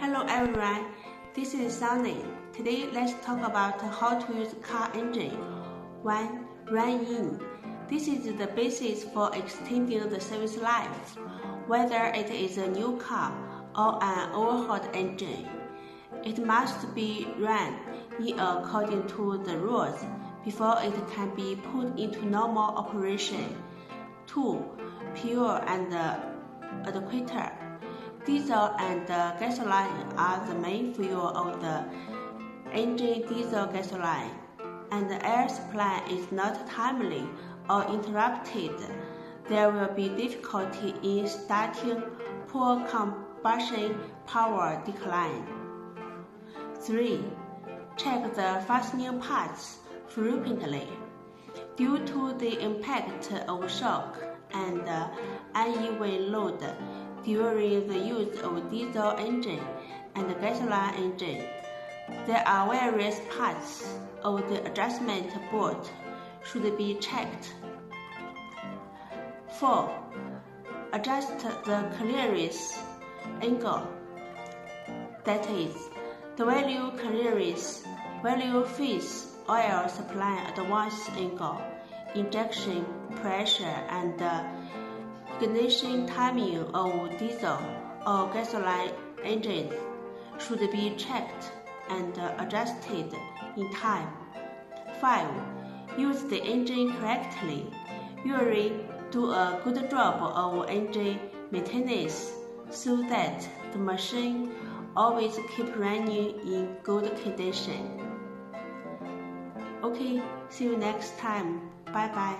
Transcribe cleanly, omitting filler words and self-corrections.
Hello everyone, this is Sunny. Today let's talk about how to use car engine. 1. Run-in. This is the basis for extending the service life, whether it is a new car or an overhauled engine. It must be run in according to the rules before it can be put into normal operation. 2. Fuel and adequator. Diesel and gasoline are the main fuel of the engine. Diesel gasoline and the air supply is not timely or interrupted, there will be difficulty in starting. Poor combustion power decline. 3. Check the fastening parts frequently. Due to the impact of shock and uneven load during the use of diesel engine and gasoline engine, there are various parts of the adjustment board should be checked. 4. Adjust the clearance angle, that is, the value phase, oil supply advance angle, injection pressure, and ignition timing of diesel or gasoline engines should be checked and adjusted in time. 5. Use the engine correctly. Usually do a good job of engine maintenance so that the machine always keep running in good condition. Okay, see you next time. Bye bye.